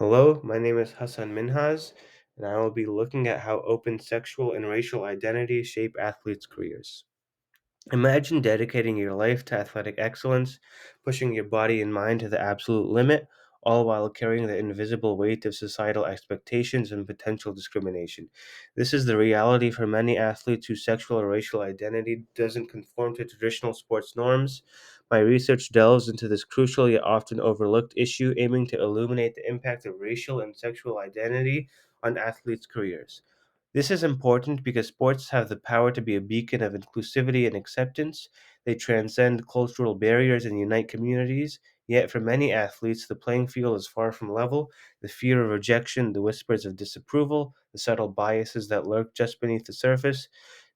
Hello, my name is Hassan Minhaz, and I will be looking at how open sexual and racial identity shape athletes' careers. Imagine dedicating your life to athletic excellence, pushing your body and mind to the absolute limit, all while carrying the invisible weight of societal expectations and potential discrimination. This is the reality for many athletes whose sexual or racial identity doesn't conform to traditional sports norms. My research delves into this crucial yet often overlooked issue, aiming to illuminate the impact of racial and sexual identity on athletes' careers. This is important because sports have the power to be a beacon of inclusivity and acceptance. They transcend cultural barriers and unite communities. Yet, for many athletes, the playing field is far from level. The fear of rejection, the whispers of disapproval, the subtle biases that lurk just beneath the surface,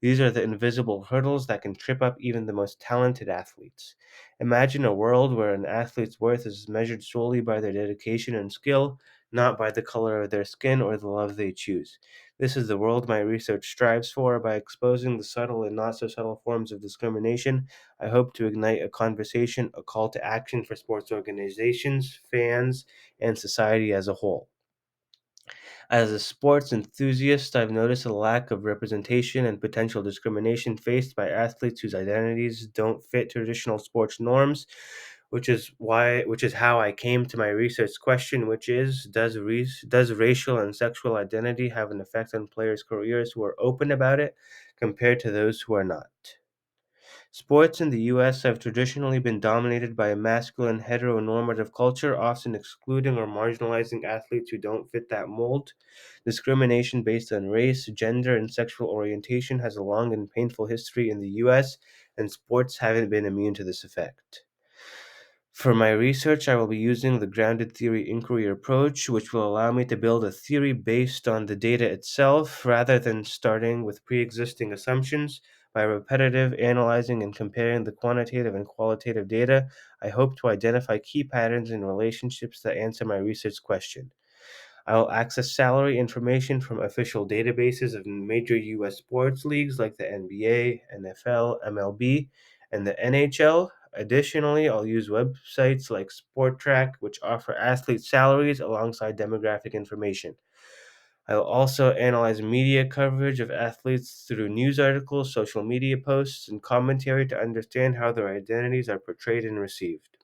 these are the invisible hurdles that can trip up even the most talented athletes. Imagine a world where an athlete's worth is measured solely by their dedication and skill, not by the color of their skin or the love they choose. This is the world my research strives for. By exposing the subtle and not so subtle forms of discrimination, I hope to ignite a conversation, a call to action for sports organizations, fans, and society as a whole. As a sports enthusiast, I've noticed a lack of representation and potential discrimination faced by athletes whose identities don't fit traditional sports norms, which is how I came to my research question, which is does racial and sexual identity have an effect on players' careers who are open about it compared to those who are not? Sports in the US have traditionally been dominated by a masculine heteronormative culture, often excluding or marginalizing athletes who don't fit that mold. Discrimination based on race, gender, and sexual orientation has a long and painful history in the US, and sports haven't been immune to this effect. For my research, I will be using the grounded theory inquiry approach, which will allow me to build a theory based on the data itself rather than starting with pre existing assumptions. By repetitive analyzing and comparing the quantitative and qualitative data, I hope to identify key patterns and relationships that answer my research question. I will access salary information from official databases of major U.S. sports leagues like the NBA, NFL, MLB, and the NHL. Additionally, I'll use websites like SportTrack, which offer athlete salaries alongside demographic information. I will also analyze media coverage of athletes through news articles, social media posts, and commentary to understand how their identities are portrayed and received.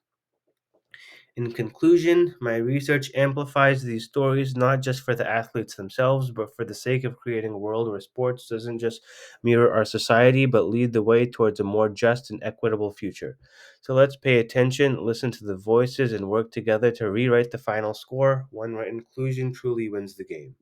In conclusion, my research amplifies these stories not just for the athletes themselves, but for the sake of creating a world where sports doesn't just mirror our society, but lead the way towards a more just and equitable future. So let's pay attention, listen to the voices, and work together to rewrite the final score, one where inclusion truly wins the game.